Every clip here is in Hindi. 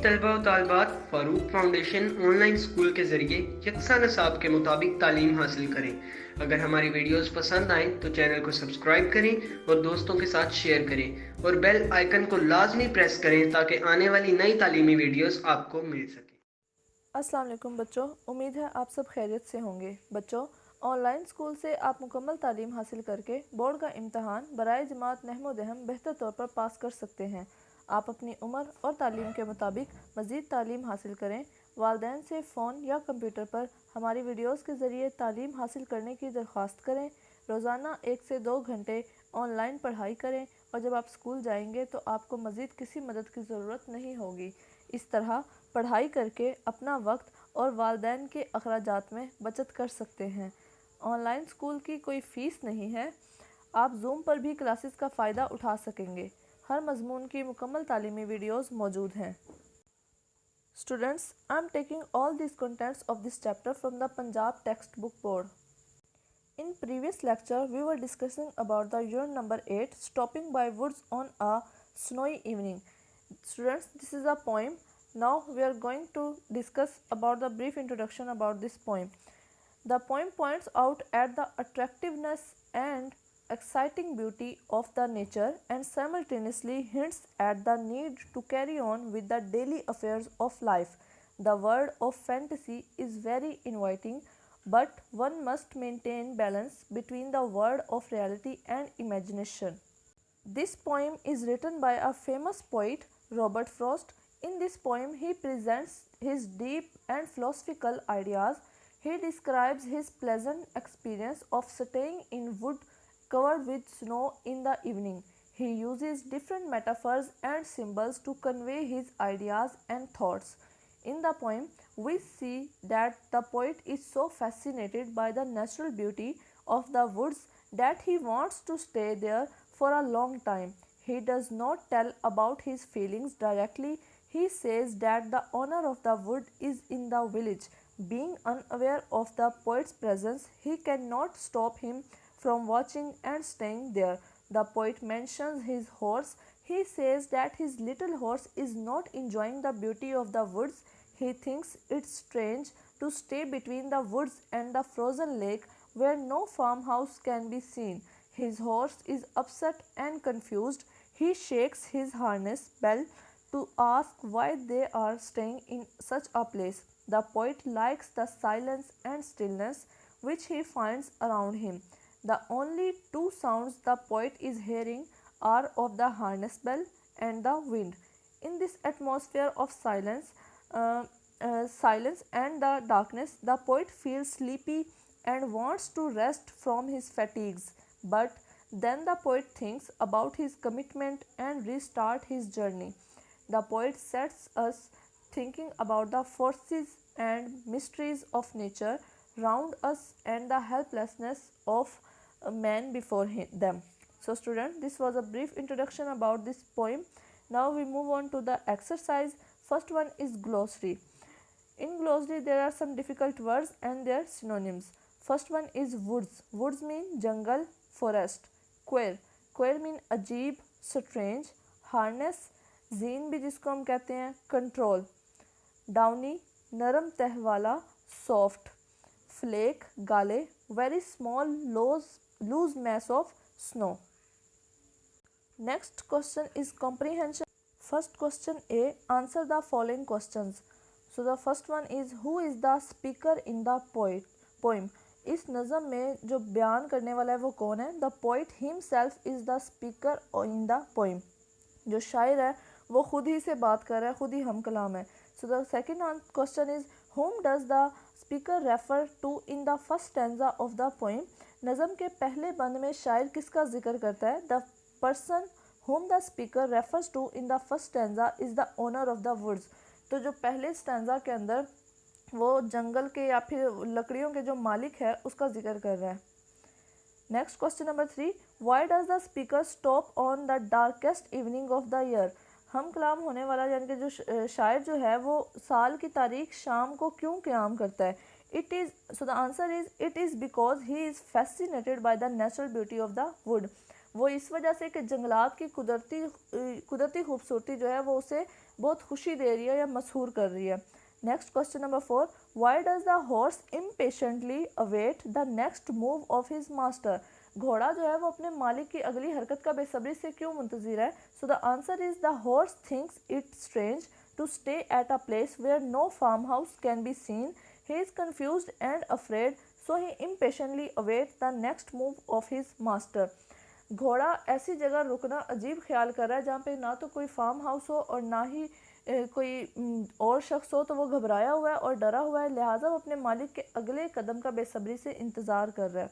तलबा व तालिबात फ़ारूक फाउंडेशन ऑनलाइन स्कूल के ज़रिए यकसा निसाब के मुताबिक तालीम हासिल करें। अगर हमारी वीडियोस पसंद आएँ तो चैनल को सब्सक्राइब करें और दोस्तों के साथ शेयर करें और बेल आइकन को लाजमी प्रेस करें ताकि आने वाली नई तालीमी वीडियोस आपको मिल सकें। अस्सलाम वालेकुम बच्चों, उम्मीद है आप सब खैरियत से होंगे। बच्चों, ऑनलाइन स्कूल से आप मुकम्मल तालीम हासिल करके बोर्ड का इम्तहान बराए जमात नहमो दहम बेहतर तौर पर पास कर सकते हैं। आप अपनी उम्र और तालीम के मुताबिक मज़ीद तालीम हासिल करें। वालिदैन से फ़ोन या कंप्यूटर पर हमारी वीडियोस के ज़रिए तालीम हासिल करने की दरख्वास्त करें। रोज़ाना 1 से 2 घंटे ऑनलाइन पढ़ाई करें और जब आप स्कूल जाएंगे तो आपको मज़ीद किसी मदद की ज़रूरत नहीं होगी। इस तरह पढ़ाई करके अपना वक्त और वालिदैन के अखराजात में बचत कर सकते हैं। ऑनलाइन स्कूल की कोई फ़ीस नहीं है। आप जूम पर भी क्लासेस का फ़ायदा उठा सकेंगे। हर मजमून की मुकम्मल तालीमी वीडियोस मौजूद हैं। Students, I am taking all these contents of this chapter from the Punjab textbook board. In previous lecture, we were discussing about the unit number 8, Stopping by Woods on a Snowy Evening. Students, this is a poem. Now we are going to discuss about the brief introduction about this poem. The poem points out at the attractiveness and exciting beauty of the nature and simultaneously hints at the need to carry on with the daily affairs of life. The world of fantasy is very inviting, but one must maintain balance between the world of reality and imagination. This poem is written by a famous poet, Robert Frost. In this poem, he presents his deep and philosophical ideas. He describes his pleasant experience of staying in wood covered with snow in the evening. He uses different metaphors and symbols to convey his ideas and thoughts. In the poem, we see that the poet is so fascinated by the natural beauty of the woods that he wants to stay there for a long time. He does not tell about his feelings directly. He says that the owner of the wood is in the village. Being unaware of the poet's presence, he cannot stop him from watching and staying there. The poet mentions his horse. He says that his little horse is not enjoying the beauty of the woods. He thinks it strange to stay between the woods and the frozen lake where no farmhouse can be seen. His horse is upset and confused. He shakes his harness bell to ask why they are staying in such a place. The poet likes the silence and stillness which he finds around him. The only two sounds the poet is hearing are of the harness bell and the wind. In this atmosphere of silence and the darkness, the poet feels sleepy and wants to rest from his fatigues. But then the poet thinks about his commitment and restart his journey. The poet sets us thinking about the forces and mysteries of nature round us and the helplessness of man before them. So students, this was a brief introduction about this poem. Now we move on to the exercise. First one is glossary. In glossary there are some difficult words and their synonyms. First one is woods. Woods mean jungle, forest. Queer. Queer mean अजीब, strange. Harness. जीन भी जिसको हम कहते हैं कंट्रोल. डाउनी नरम तह वाला, सॉफ्ट. फ्लेक गाले, very small loose mass of snow. Next question is comprehension. First question A, answer the following questions. So the first one is, who is the speaker in the poem? इस नज़म में जो बयान करने वाला है वो कौन है? The poet himself is the speaker in the poem. जो शायर है वो खुद ही से बात कर रहा है, खुद ही हम कलाम है. So the second question is, whom does the speaker refer to in the first stanza of the poem? नज़म के पहले बंद में शायर किसका जिक्र करता है? The person whom the speaker refers to in the first stanza is the owner of the woods. तो जो पहले स्टैंजा के अंदर वो जंगल के या फिर लकड़ियों के जो मालिक है उसका जिक्र कर रहा है. Next question number 3, why does the speaker stop on the darkest evening of the year? हम कलाम होने वाला यानी कि जो शायर जो है वो साल की तारीख शाम को क्यों क़याम करता है? It is, so the answer is, it is because he is fascinated by the natural beauty of the wood. वो इस वजह से कि जंगलात की कुदरती खूबसूरती जो है वो उसे बहुत खुशी दे रही है या मशहूर कर रही है। Next question number 4, why does the horse impatiently await the next move of his master. घोड़ा जो है वो अपने मालिक की अगली हरकत का बेसब्री से क्यों मुंतजिर है? सो the answer is the horse thinks it strange to stay at a place where no farmhouse can be seen. He is confused and afraid, so he impatiently awaits the next move of his master. घोड़ा ऐसी जगह रुकना अजीब ख्याल कर रहा है जहाँ पे ना तो कोई फार्म हाउस हो और ना ही कोई और शख्स हो, तो वो घबराया हुआ है और डरा हुआ है, लिहाजा वो अपने मालिक के अगले कदम का बेसब्री से इंतज़ार कर रहा है।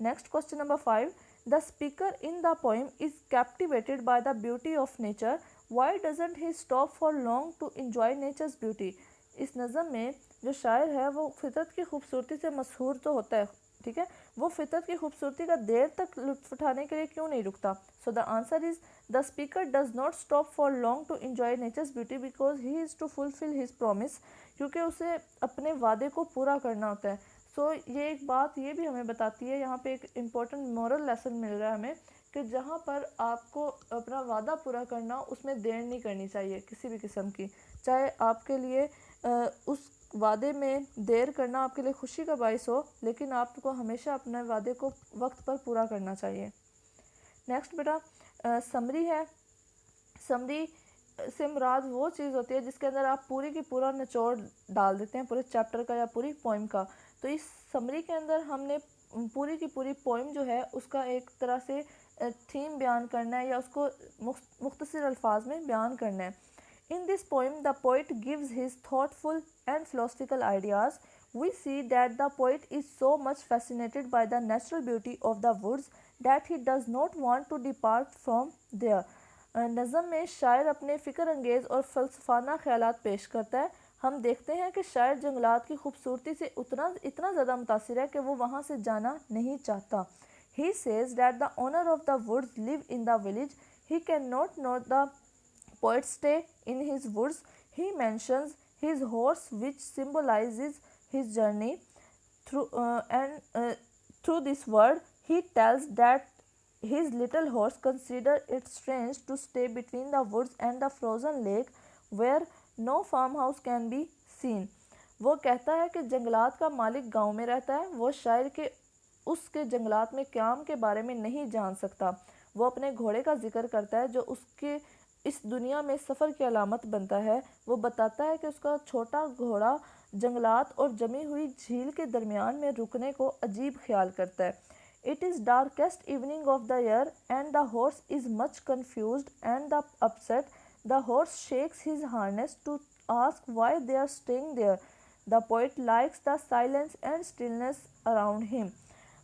Next question number 5, the speaker in the poem is captivated by the beauty of nature, why doesn't he stop for long to enjoy nature's beauty. इस नज़म में जो शायर है वो फितरत की खूबसूरती से मशहूर तो होता है, ठीक है, वो फितरत की खूबसूरती का देर तक लुत्फ़ उठाने के लिए क्यों नहीं रुकता? So the answer is the speaker does not stop for long to enjoy nature's beauty because he is to fulfil his promise, क्योंकि उसे अपने वादे को पूरा करना होता है। सो ये एक बात ये भी हमें बताती है, यहाँ पे एक इम्पोर्टेंट मोरल लेसन मिल रहा है हमें कि जहाँ पर आपको अपना वादा पूरा करना उसमें देर नहीं करनी चाहिए किसी भी किस्म की, चाहे आपके लिए उस वादे में देर करना आपके लिए खुशी का बायस हो, लेकिन आपको हमेशा अपने वादे को वक्त पर पूरा करना चाहिए। नेक्स्ट बेटा समरी है। समरी से मुराद वो चीज़ होती है जिसके अंदर आप पूरी की पूरा निचोड़ डाल देते हैं पूरे चैप्टर का या पूरी पोइम का। तो इस समरी के अंदर हमने पूरी की पूरी पोइम जो है उसका एक तरह से थीम बयान करना है या उसको मुख्तसर अल्फाज में बयान करना है। In this poem, the poet gives his thoughtful and philosophical ideas. We see that the poet is so much fascinated by the natural beauty of the woods that he does not want to depart from there. नज़म में शायर अपने फ़िक्र अंगेज़ और फ़लसफ़ाना ख़यालात पेश करता है। हम देखते हैं कि शायर जंगलात की खूबसूरती से इतना ज़्यादा मुतासिर है कि वो वहाँ से जाना नहीं चाहता। He says that the owner of the woods live in the village. He cannot know the poet stay in his woods. He mentions his horse which symbolizes his journey through this world. He tells that his little horse considers it strange to stay between the woods and the frozen lake where no farmhouse can be seen. वो कहता है कि जंगलात का मालिक गांव में रहता है, वो शायर के उसके जंगलात में क़याम के बारे में नहीं जान सकता। वो अपने घोड़े का जिक्र करता है जो उसके इस दुनिया में सफ़र की अलामत बनता है। वो बताता है कि उसका छोटा घोड़ा जंगलात और जमी हुई झील के दरमियान में रुकने को अजीब ख्याल करता है। It is darkest evening of the year and the horse is much confused and the upset. The horse shakes his harness to ask why they are staying there. The poet likes the silence and stillness around him.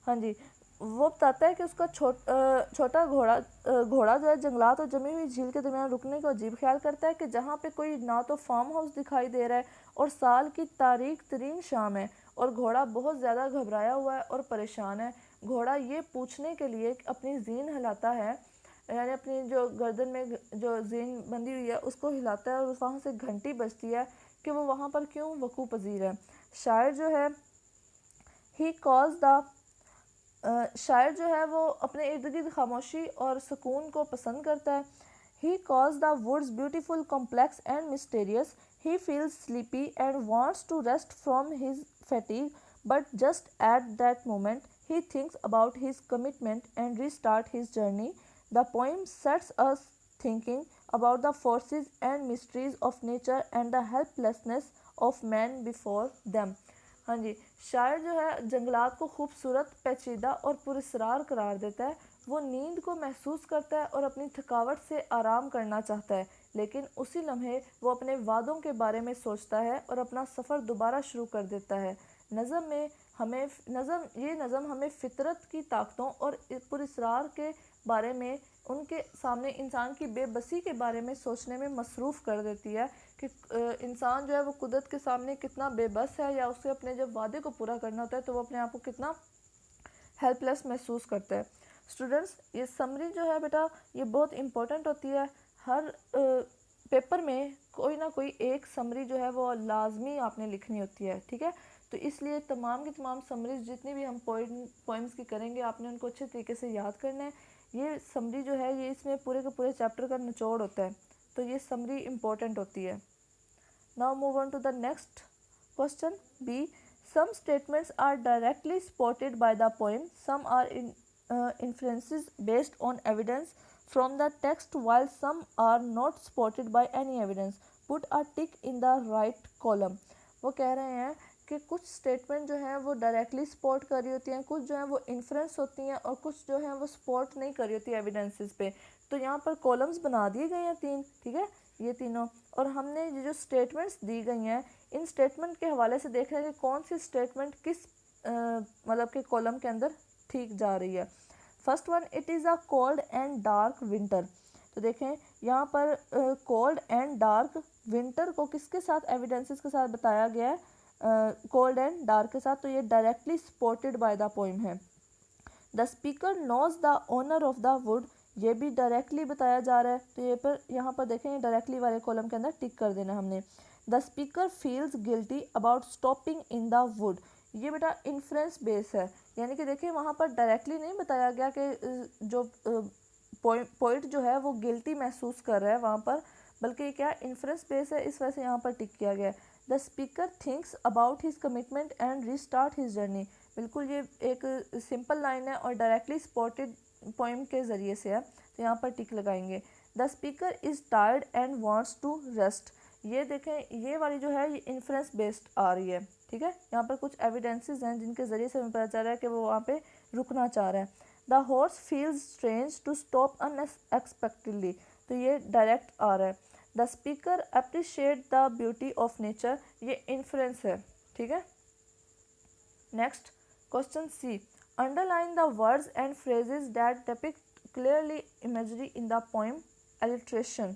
हाँ जी, वो बताता है कि उसका छोटा घोड़ा जो है जंगलात और जमी हुई झील के दरमियान रुकने को अजीब ख्याल करता है कि जहाँ पे कोई ना तो फार्म हाउस दिखाई दे रहा है और साल की तारीख तरीन शाम है और घोड़ा बहुत ज़्यादा घबराया हुआ है और परेशान है। घोड़ा ये पूछने के लिए अपनी जीन हिलाता है, यानी अपनी जो गर्दन में जो जीन बंधी हुई है उसको हिलाता है और वहाँ से घंटी बजती है कि वो वहाँ पर क्यों वकूफ़ पजीर है। शायर जो है शायर जो है वो अपने इर्द गिर्द खामोशी और सुकून को पसंद करता है। He calls the woods beautiful complex and mysterious. He feels sleepy and wants to rest from his fatigue but just at that moment he thinks about his commitment and restart his journey. The poem sets us thinking about the forces and mysteries of nature and the helplessness of man before them. हाँ जी, शायर जो है जंगलात को खूबसूरत, पेचीदा और पुरस्कार करार देता है। वो नींद को महसूस करता है और अपनी थकावट से आराम करना चाहता है, लेकिन उसी लम्हे वो अपने वादों के बारे में सोचता है और अपना सफ़र दोबारा शुरू कर देता है। नज़म हमें फ़ितरत की ताकतों और पुरस्कार के बारे में, उनके सामने इंसान की बेबसी के बारे में सोचने में मसरूफ़ कर देती है कि इंसान जो है वो कुदरत के सामने कितना बेबस है, या उसे अपने जब वादे को पूरा करना होता है तो वो अपने आप को कितना हेल्पलेस महसूस करता है। स्टूडेंट्स, ये समरी जो है बेटा ये बहुत इम्पोर्टेंट होती है। हर पेपर में कोई ना कोई एक समरी जो है वो लाजमी आपने लिखनी होती है, ठीक है। तो इसलिए तमाम की तमाम समरीज जितनी भी हम पोइम्स की करेंगे आपने उनको अच्छे तरीके से याद करना है। ये समरी जो है ये इसमें पूरे के पूरे चैप्टर का निचोड़ होता है, तो ये समरी इम्पोर्टेंट होती है। Now move on to the next question B. Some statements are directly supported by the poem, some are inferences based on evidence from the text, while some are not supported by any evidence. Put a tick in the right column. वो कह रहे हैं कि कुछ स्टेटमेंट जो हैं वो डायरेक्टली सपोर्ट कर रही होती हैं, कुछ जो हैं वो इन्फ्रेंस होती हैं और कुछ जो हैं वो सपोर्ट नहीं कर रही होती एविडेंसेस पे। तो यहाँ पर कॉलम्स बना दिए गए हैं 3, ठीक है, ये तीनों, और हमने ये जो स्टेटमेंट्स दी गई हैं इन स्टेटमेंट के हवाले से देख रहे हैं कि कौन सी स्टेटमेंट किस मतलब के कॉलम के अंदर ठीक जा रही है। First one, it is a cold and dark winter. तो देखें यहाँ पर कोल्ड एंड डार्क विंटर को किसके साथ एविडेंसेस के साथ बताया गया है, कोल्ड एंड डार्क के साथ, तो ये directly supported by the poem है। The speaker knows the owner of the wood, ये भी डायरेक्टली बताया जा रहा है, तो ये पर यहाँ पर देखें डायरेक्टली वाले कॉलम के अंदर टिक कर देना हमने। The speaker feels guilty about stopping in the wood, ये बेटा इन्फ्रेंस बेस है, यानी कि देखिए वहाँ पर डायरेक्टली नहीं बताया गया कि जो पोइट जो है वो गिल्टी महसूस कर रहा है वहाँ पर, बल्कि क्या इन्फ्रेंस बेस है, इस वजह से यहाँ पर टिक किया गया है। The speaker thinks about his commitment and restart his journey, बिल्कुल ये एक सिंपल लाइन है और डायरेक्टली सपोर्टेड पोइम के ज़रिए से है, तो यहाँ पर टिक लगाएंगे। The speaker is tired and wants to rest, ये देखें ये वाली जो है ये इन्फ्रेंस बेस्ड आ रही है, ठीक है। यहाँ पर कुछ एविडेंसेस हैं जिनके ज़रिए से हमें पता चल रहा है कि वो वहाँ पे रुकना चाह रहा है। The horse feels strange to stop unexpectedly, तो ये डायरेक्ट आ रहा है। The speaker appreciate the beauty of nature, ये इन्फ्रेंस है, ठीक है। Next question C, underline the words and phrases that depict clearly imagery in the poem. Alliteration,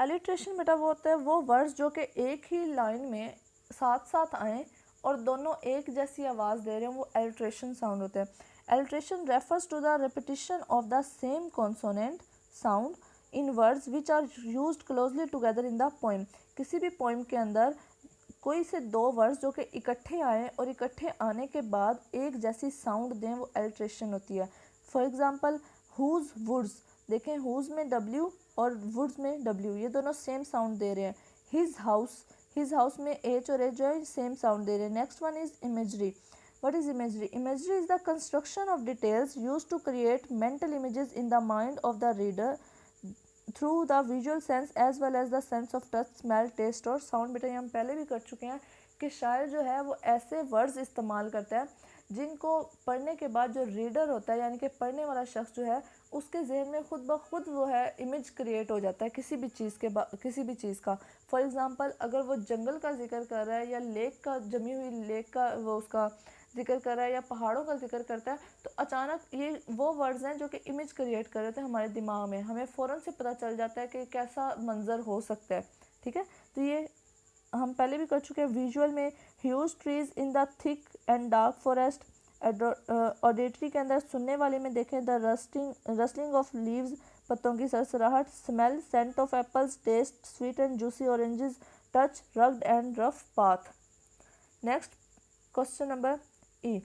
alliteration बेटा वो होता है वो वर्ड्स जो कि एक ही लाइन में साथ साथ आएँ और दोनों एक जैसी आवाज़ दे रहे हैं, वो एलिट्रेशन साउंड होता है। Alliteration refers to the repetition of the same consonant sound in words which are used closely together in the poem, किसी भी पोएम के अंदर कोई से 2 वर्ड्स जो कि इकट्ठे आएँ और इकट्ठे आने के बाद एक जैसी साउंड दें, वो एलिट्रेशन होती है। फॉर एग्जांपल हुज वुड्स, देखें हुज में W और वुड्स में W, ये दोनों सेम साउंड दे रहे हैं। हिज हाउस में H और H जो है सेम साउंड दे रहे हैं। Next one is imagery. What is imagery? Imagery is the construction of details used to create mental images in the mind of the reader through the visual sense as well as the sense of touch, smell, taste और साउंड। बेटा ये हम पहले भी कर चुके हैं कि शायर जो है वो ऐसे वर्ड्स इस्तेमाल करता है जिनको पढ़ने के बाद जो रीडर होता है यानी कि पढ़ने वाला शख्स जो है उसके जहन में खुद ब खुद वो है इमेज क्रिएट हो जाता है किसी भी चीज़ का। फॉर एग्ज़ाम्पल अगर वो जंगल का जिक्र कर रहा है या लेक का, जमी हुई लेक का वो उसका जिक्र कर रहा है या पहाड़ों का जिक्र करता है, तो अचानक ये वो वर्ड्स हैं जो कि इमेज क्रिएट कर रहे थे हमारे दिमाग में, हमें फ़ौरन से पता चल जाता है कि कैसा मंजर हो सकता है, ठीक है। तो ये हम पहले भी कर चुके हैं। विजुअल में huge trees in the thick and dark forest. Auditory के अंदर सुनने वाले में देखें द रस्टिंग ऑफ लीव्स, पत्तों की सरसराहट। Smell, scent of apples. Taste, sweet and juicy oranges. Touch, rugged and rough path. Next question number E,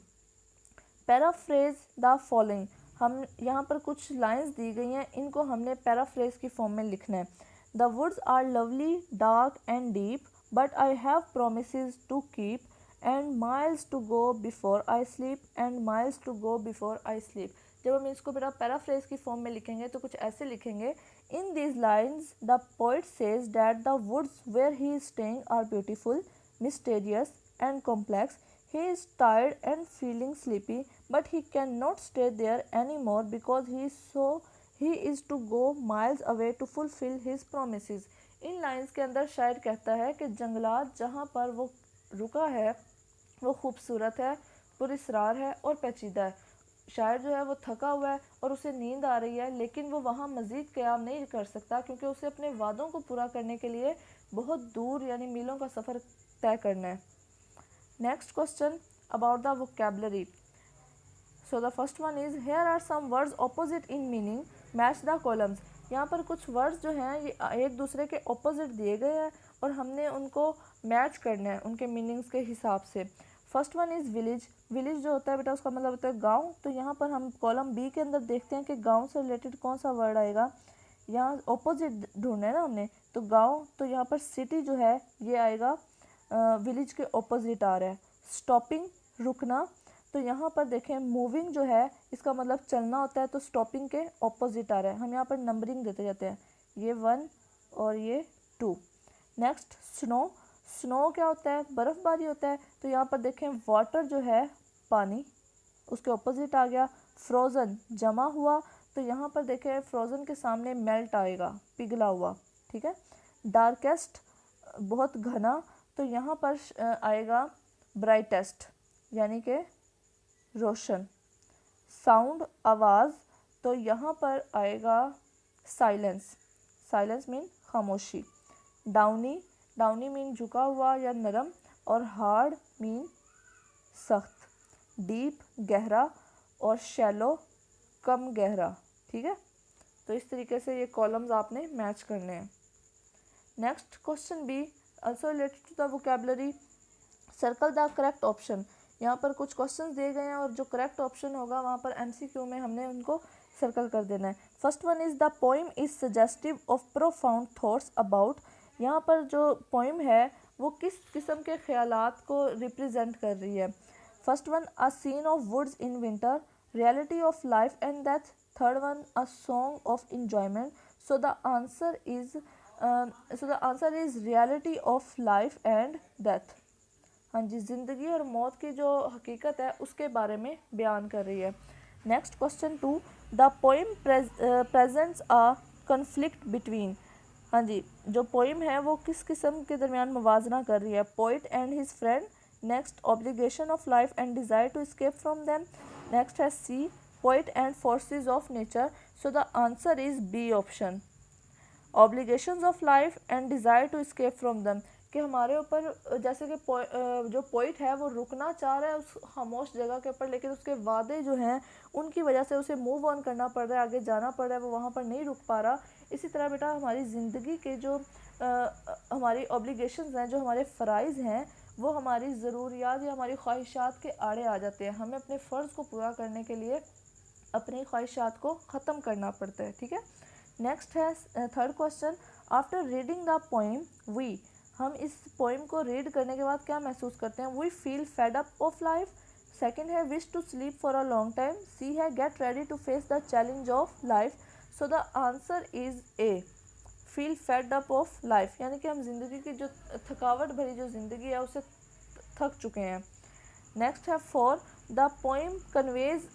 paraphrase the following. हम यहाँ पर कुछ लाइंस दी गई हैं, इनको हमने पैराफ्रेज की फॉर्म में लिखना है। The woods are lovely, dark and deep, but I have promises to keep and miles to go before I sleep and miles to go before I sleep। जब हम इसको बेटा पैराफ्रेज की फॉर्म में लिखेंगे तो कुछ ऐसे लिखेंगे, in these lines the poet says that the woods where he is staying are beautiful, mysterious and complex. He is tired and feeling sleepy, but he cannot stay there anymore because he is to go miles away to fulfill his promises। In lines के अंदर शायर कहता है कि जंगलात जहाँ पर वो रुका है वो खूबसूरत है, पुरस्रार है और पेचीदा है। शायर जो है वो थका हुआ है और उसे नींद आ रही है, लेकिन वो वहाँ मज़ीद क़याम नहीं कर सकता क्योंकि उसे अपने वादों को पूरा करने के लिए बहुत दूर यानी मीलों का सफ़र तय करना है। Next question about the vocabulary. So the first one is here are some words opposite in meaning, match the columns. यहाँ पर कुछ वर्ड्स जो हैं ये एक दूसरे के ऑपोजिट दिए गए हैं और हमने उनको मैच करना है उनके मीनिंग्स के हिसाब से। First one is village. Village जो होता है बेटा उसका मतलब होता है गांव। तो यहाँ पर हम कॉलम बी के अंदर देखते हैं कि गांव से रिलेटेड कौन सा वर्ड आएगा। यहाँ ऑपोजिट ढूंढना है ना हमने, तो गांव, तो यहाँ पर सिटी जो है ये आएगा विलेज के ऑपोजिट आ रहा है। स्टॉपिंग रुकना, तो यहाँ पर देखें मूविंग जो है इसका मतलब चलना होता है, तो स्टॉपिंग के ऑपोजिट आ रहा है। हम यहाँ पर नंबरिंग देते जाते हैं, ये 1 और ये 2। Next snow. स्नो क्या होता है, बर्फ़बारी होता है। तो यहाँ पर देखें वाटर जो है पानी, उसके ऑपोजिट आ गया। फ्रोज़न जमा हुआ, तो यहाँ पर देखें फ्रोज़न के सामने मेल्ट आएगा, पिघला हुआ, ठीक है। डार्केस्ट बहुत घना, तो यहाँ पर आएगा ब्राइटेस्ट यानी कि रोशन। साउंड आवाज़, तो यहाँ पर आएगा साइलेंस। साइलेंस मीन खामोशी। डाउनी, डाउनी मीन झुका हुआ या नरम, और हार्ड मीन सख्त। डीप गहरा, और शैलो कम गहरा, ठीक है। तो इस तरीके से ये कॉलम्स आपने मैच करने हैं। Next question B, also related to the vocabulary. Circle the correct option. यहाँ पर कुछ क्वेश्चंस दिए गए हैं और जो करेक्ट ऑप्शन होगा वहाँ पर MCQ में हमने उनको सर्कल कर देना है। First one is the poem is suggestive of profound thoughts about. यहाँ पर जो पोइम है वो किस किस्म के ख्यालात को रिप्रेजेंट कर रही है। First one a scene of woods in winter, reality of life and death. Third one a song of enjoyment. So the answer is reality of life and death. हाँ जी, ज़िंदगी और मौत की जो हकीकत है उसके बारे में बयान कर रही है। Next question 2, the poem presents a conflict between. हाँ जी, जो पोइम है वो किस किस्म के दरमियान मुवाजना कर रही है। Poet and his friend. Next obligation of life and desire to escape from them. Next है C, poet and forces of nature. So the answer is B option, obligations of life and desire to escape from them. कि हमारे ऊपर जैसे कि जो पोइट है वो रुकना चाह रहा है उस खामोश जगह के ऊपर, लेकिन उसके वादे जो हैं उनकी वजह से उसे मूव ऑन करना पड़ रहा है, आगे जाना पड़ रहा है, वो वहाँ पर नहीं रुक पा रहा। इसी तरह बेटा हमारी ज़िंदगी के जो हमारी ऑब्लिगेशंस हैं, जो हमारे फ़राइज़ हैं, वो हमारी ज़रूरियात या हमारी ख्वाहिशात के आड़े आ जाते हैं। हमें अपने फ़र्ज़ को पूरा करने के लिए अपनी ख्वाहिशात को ख़त्म करना पड़ता है, ठीक है। नेक्स्ट है third question, after reading the poem we. हम इस पोइम को रीड करने के बाद क्या महसूस करते हैं। We feel fed up of life. Second है wish to sleep for a long time. C है get ready to face the challenge of life. So the answer is A, feel fed up of life, यानी कि हम ज़िंदगी की जो थकावट भरी जो ज़िंदगी है उससे थक चुके हैं। नेक्स्ट है 4, the poem conveys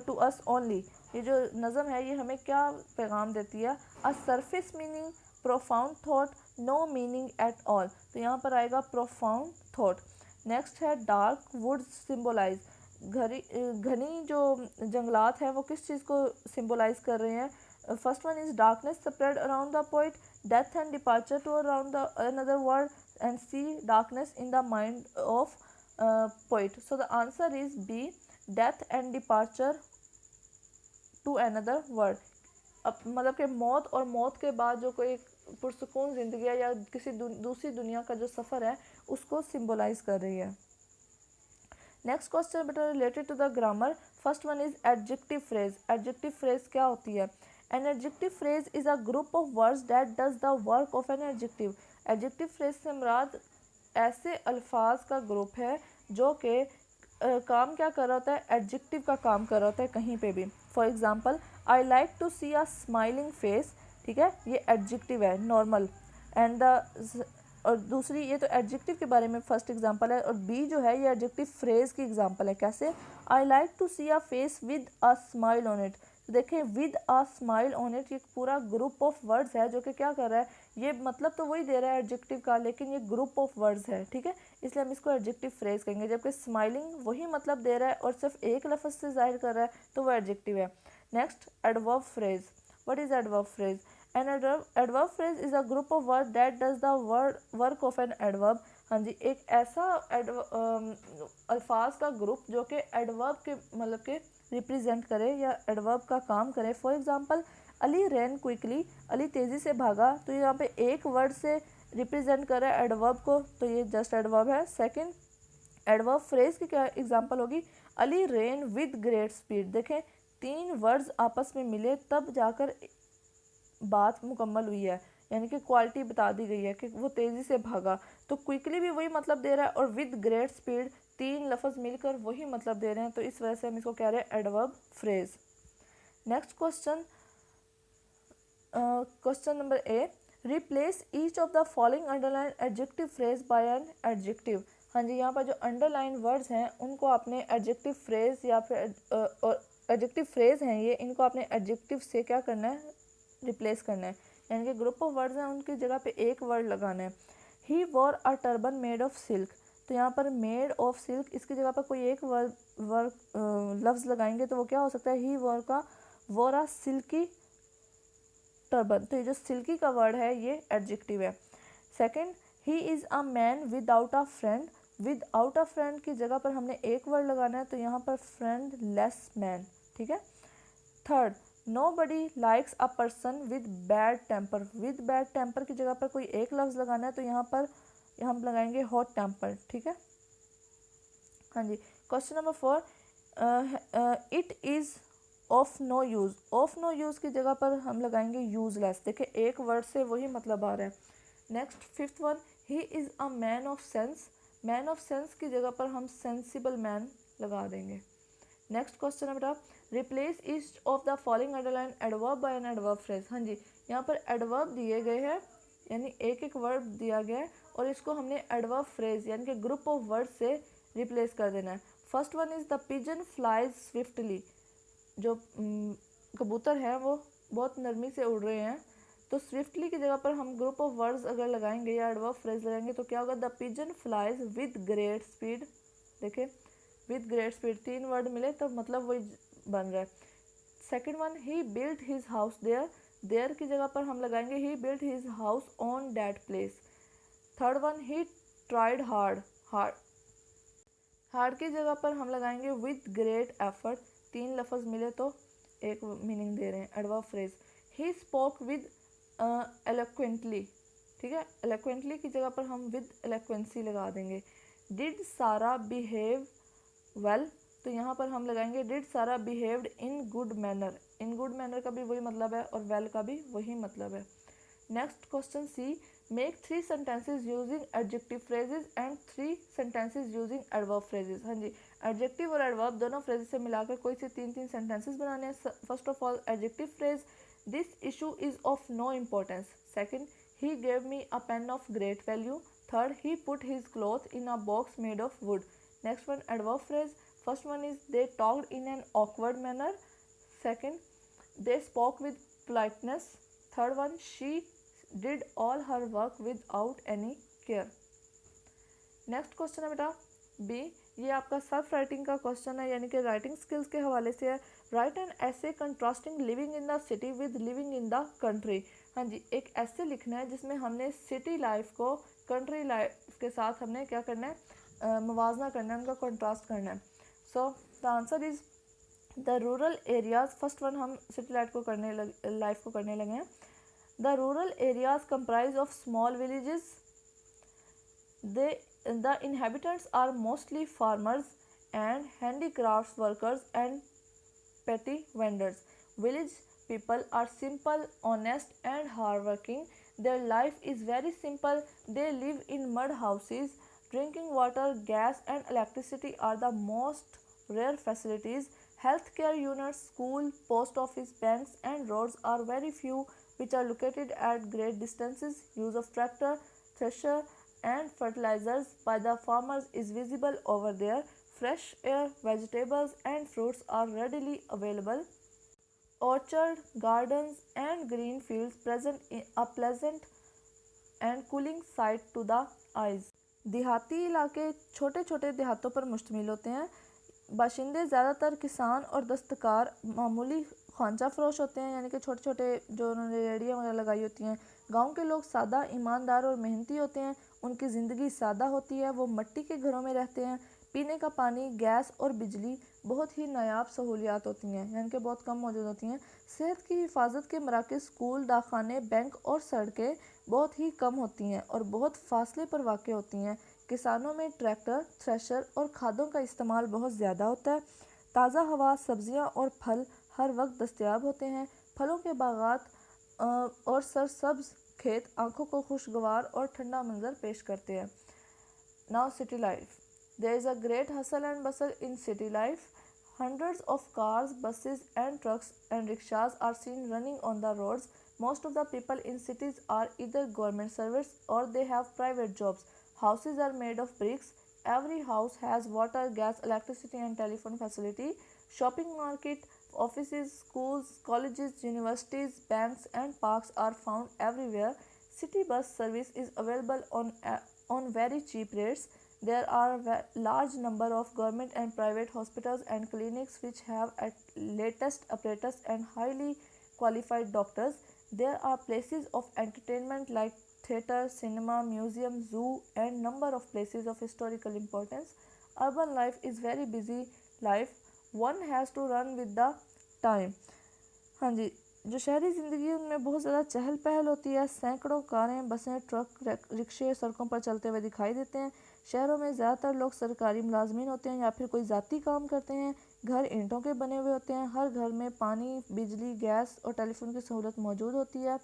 to us only. ये जो नज़म है ये हमें क्या पैगाम देती है। A surface meaning, profound thought, no meaning at all. तो यहाँ पर आएगा प्रोफाउंड थॉट। नेक्स्ट है डार्क वुड्स सिम्बोलाइज। घनी जो जंगलात हैं वो किस चीज़ को सिम्बोलाइज कर रहे हैं। First one is darkness spread around the poet, death and departure to around the another world, and C darkness in the mind of poet. So the answer is B, death and departure to another world. अब मतलब कि मौत और मौत के बाद जो कोई पुरसुकून ज़िंदगी है या किसी दूसरी दुनिया का जो सफ़र है उसको सिम्बोलाइज कर रही है। नेक्स्ट क्वेश्चन बेटा related to the grammar. First one is adjective phrase. Adjective phrase क्या होती है। An adjective phrase is a group of words that does the work of an adjective. Adjective phrase से मुराद ऐसे अल्फाज का ग्रुप है जो कि काम क्या कर रहा होता है, एडजेक्टिव का काम कर रहा होता है कहीं पे भी। For example I like to see a smiling face, ठीक है, ये एडजेक्टिव है नॉर्मल। एंड द और दूसरी ये तो एडजेक्टिव के बारे में फर्स्ट एग्जांपल है, और बी जो है ये एडजेक्टिव फ्रेज की एग्जांपल है। कैसे, I like to see a face with a smile on it. तो देखें with a smile on it, ये पूरा ग्रुप ऑफ वर्ड्स है जो कि क्या कर रहा है, ये मतलब तो वही दे रहा है एडजेक्टिव का, लेकिन ये ग्रुप ऑफ वर्ड्स है, ठीक है, इसलिए हम इसको एडजेक्टिव फ्रेज कहेंगे। जबकि स्माइलिंग वही मतलब दे रहा है और सिर्फ एक लफ्ज़ से जाहिर कर रहा है तो वो एडजेक्टिव है। Next adverb phrase. What is adverb phrase. N adverb phrase is a group of word that does the work of an adverb. हाँ जी, एक ऐसा अल्फाज का ग्रुप जो कि एडवर्ब के मतलब के रिप्रेजेंट करे या एडवर्ब का काम करे। For example Ali ran quickly, Ali तेज़ी से भागा, तो यहाँ पे एक वर्ड से रिप्रेजेंट कर रहा है एडवर्ब को, तो ये जस्ट एडवर्ब है। सेकंड एडवर्ब फ्रेज की क्या एग्जांपल होगी, Ali rain with great speed. देखें 3 वर्ड्स आपस में मिले तब जाकर बात मुकम्मल हुई है, यानी कि क्वालिटी बता दी गई है कि वो तेज़ी से भागा। तो क्विकली भी वही मतलब दे रहा है और विद ग्रेट स्पीड 3 लफ्ज़ मिलकर वही मतलब दे रहे हैं, तो इस वजह से हम इसको कह रहे हैं adverb phrase. Next question, question number A, replace each of the following underline adjective phrase by an adjective. हाँ जी, यहाँ पर जो अंडरलाइन वर्ड्स हैं उनको आपने एडजेक्टिव फ्रेज या फिर एडजेक्टिव फ्रेज हैं ये, इनको आपने एडजेक्टिव से क्या करना है, रिप्लेस करना है, यानी कि ग्रुप ऑफ वर्ड्स हैं उनकी जगह पे एक वर्ड लगाना है। He wore a turban made of silk, तो यहाँ पर मेड ऑफ सिल्क इसकी जगह पर कोई एक वर्ड लफ्ज़ लगाएंगे तो वो क्या हो सकता है, ही वॉर का वॉर अ सिल्की टर्बन, तो ये जो सिल्की का वर्ड है ये एडजेक्टिव है। Second, he is a man without a friend, without a friend की जगह पर हमने एक वर्ड लगाना है, तो यहाँ पर फ्रेंड लेस मैन, ठीक है। Third, nobody likes a person with bad temper, with bad temper की जगह पर कोई एक लफ्ज़ लगाना है, तो यहाँ पर हम लगाएंगे हॉट टेम्पर, ठीक है। हाँ जी, question number 4, it is of no use, of no use की जगह पर हम लगाएंगे यूज़लेस। देखिए एक वर्ड से वही मतलब आ रहा है। Next 5th one, he is a man of sense, man of sense की जगह पर हम सेंसिबल मैन लगा देंगे। नेक्स्ट क्वेश्चन है बेटा, replace each of the following underline adverb by an adverb phrase. हाँ जी, यहाँ पर एडवर्ब दिए गए हैं, यानी एक एक वर्ड दिया गया है और इसको हमने एडवर्ब फ्रेज यानी कि ग्रुप ऑफ वर्ड से रिप्लेस कर देना है। First one is the pigeon flies swiftly, जो कबूतर है वो बहुत नरमी से उड़ रहे हैं, तो स्विफ्टली की जगह पर हम ग्रुप ऑफ वर्ड्स अगर लगाएंगे या एडवर्ब फ्रेज लगाएंगे तो क्या होगा, the pigeon flies with great speed. देखिए विद ग्रेट स्पीड 3 वर्ड मिले तो मतलब वही बन रहा है। Second one, he built his house there, there की जगह पर हम लगाएंगे he built his house on that place. Third one, he tried hard, hard hard की जगह पर हम लगाएंगे विद ग्रेट एफर्ट, 3 लफ्ज़ मिले तो एक मीनिंग दे रहे हैं, adverb phrase. He spoke with eloquently, ठीक है, एलोक्वेंटली की जगह पर हम विद एलोक्वेंसी लगा देंगे। डिड सारा बिहेव वेल, तो यहाँ पर हम लगाएंगे डिड सारा behaved in good manner, in good manner का भी वही मतलब है और वेल का भी वही मतलब है। Next question C, make 3 sentences using adjective phrases and 3 sentences using adverb phrases. हाँ जी, एडजेक्टिव और एडवर्ब दोनों फ्रेजेस से मिलाकर कोई से 3-3 सेंटेंसेस बनाने हैं। First of all adjective phrase, this issue is of no importance. Second, he gave me a pen of great value. Third, he put his cloth in a box made of wood. Next one adverb phrase, first one is they talked in an awkward manner. Second, they spoke with politeness. Third one, she did all her work without any care. Next question है बेटा बी, ये आपका सेल्फ राइटिंग का क्वेश्चन है, यानी कि राइटिंग स्किल्स के हवाले से है। राइट एन ऐसे contrasting living in the city with living in the country. हाँ जी, एक ऐसे लिखना है जिसमें हमने सिटी लाइफ को कंट्री लाइफ के साथ हमने क्या करना है, मुवाजना करना है, उनका कंट्रास्ट करना है। सो the answer is the rural areas. First one हम सिटी लाइफ को करने लगे हैं। The rural areas comprise of small villages, the inhabitants are mostly farmers and handicrafts workers and petty vendors. Village people are simple, honest and hardworking. Their life is very simple. They live in mud houses. Drinking water, gas and electricity are the most rare facilities. Healthcare units, school, post office, banks and roads are very few, which are located at great distances. Use of tractor, thresher and fertilizers by the farmers is visible over there. Fresh air, vegetables and fruits are readily available. Orchard, gardens and green fields present in a pleasant and cooling sight to the eyes. देहाती इलाके छोटे छोटे देहातों पर मुश्तमिल होते हैं। बाशिंदे ज़्यादातर किसान और दस्तकार मामूली खांचा फरोश होते हैं, यानी कि छोटे छोटे जो उन्होंने रेहड़ियाँ वगैरह लगाई होती हैं। गांव के लोग सादा, ईमानदार और मेहनती होते हैं। उनकी ज़िंदगी सादा होती है, वो मिट्टी के घरों में रहते हैं। पीने का पानी, गैस और बिजली बहुत ही नायाब सहूलियात होती हैं, यानी कि बहुत कम मौजूद होती हैं। सेहत की हिफाजत के मराकज़, स्कूल, दवाखाने, बैंक और सड़कें बहुत ही कम होती हैं और बहुत फासले पर वाक़ होती हैं। किसानों में ट्रैक्टर, थ्रेशर और खादों का इस्तेमाल बहुत ज़्यादा होता है। ताज़ा हवा, सब्जियां और फल हर वक्त दस्तयाब होते हैं। फलों के बागात और सरसब्ज खेत आंखों को खुशगवार और ठंडा मंजर पेश करते हैं। Now city life. There is a great hustle and bustle in city life. Hundreds of cars, buses and trucks and rickshaws are seen running on the roads. Most of the people in cities are either government servants or they have private jobs. Houses are made of bricks. Every house has water, gas, electricity and telephone facility. Shopping market, offices, schools, colleges, universities, banks and parks are found everywhere. City bus service is available on very cheap rates. There are a large number of government and private hospitals and clinics which have at latest apparatus and highly qualified doctors. There are places of entertainment like theatre, cinema, museum, zoo and number of places of historical importance. Urban life is very busy life. One has to run with the time. हाँ जी, जो शहरी ज़िंदगी है उनमें बहुत ज़्यादा चहल पहल होती है। सैकड़ों कारें, बसें, ट्रक, रिक्शे सड़कों पर चलते हुए दिखाई देते हैं। शहरों में ज़्यादातर लोग सरकारी मुलाजमीन होते हैं या फिर कोई ज़ाती काम करते हैं। घर ईंटों के बने हुए होते हैं। हर घर में पानी, बिजली, गैस और टेलीफोन की सहूलत मौजूद होती है।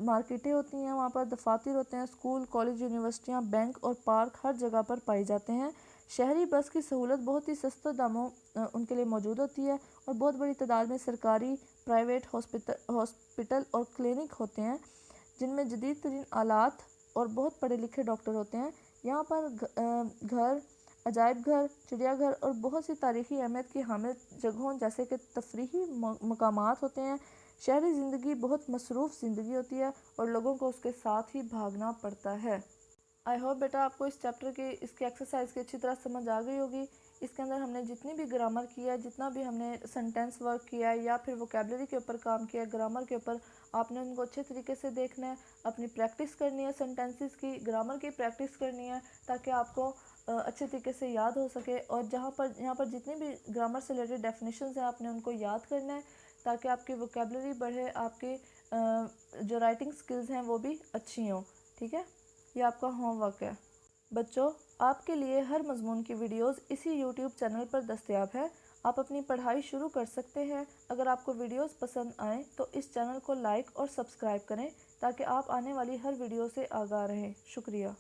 मार्केटें होती हैं, वहाँ पर दफातर होते हैं। स्कूल, कॉलेज, यूनिवर्सिटियाँ, बैंक और पार्क हर जगह पर पाए जाते हैं। शहरी बस की सहूलत बहुत ही सस्ते दामों उनके लिए मौजूद होती है और बहुत बड़ी तादाद में सरकारी, प्राइवेट हॉस्पिटल और क्लिनिक होते हैं जिनमें जदीद तरीन आलात और बहुत पढ़े लिखे डॉक्टर होते हैं। यहाँ पर घर, अजायब घर, चिड़ियाघर और बहुत सी तारीख़ी अहमियत की हामिल जगहों जैसे कि तफरीही मकामात होते हैं। शहरी ज़िंदगी बहुत मसरूफ़ ज़िंदगी होती है और लोगों को उसके साथ ही भागना पड़ता है। आई होप बेटा आपको इस चैप्टर की इसकी एक्सरसाइज की अच्छी तरह समझ आ गई होगी। इसके अंदर हमने जितनी भी ग्रामर किया है, जितना भी हमने सेंटेंस वर्क किया है या फिर वोकेबलरी के ऊपर काम किया है, ग्रामर के ऊपर, आपने उनको अच्छे तरीके से देखना है। अपनी प्रैक्टिस करनी है, सेंटेंसेस की, ग्रामर की प्रैक्टिस करनी है ताकि आपको अच्छे तरीके से याद हो सके। और यहाँ पर जितनी भी ग्रामर से रिलेटेड डेफिनेशंस हैं आपने उनको याद करना है ताकि आपकी वोकेबलरी बढ़े, आपकी जो राइटिंग स्किल्स हैं वो भी अच्छी हों। ठीक है, ये आपका होमवर्क है। बच्चों, आपके लिए हर मज़मून की वीडियोस इसी यूट्यूब चैनल पर दस्तयाब है। आप अपनी पढ़ाई शुरू कर सकते हैं। अगर आपको वीडियोस पसंद आएँ तो इस चैनल को लाइक और सब्सक्राइब करें ताकि आप आने वाली हर वीडियो से आगाह रहें। शुक्रिया।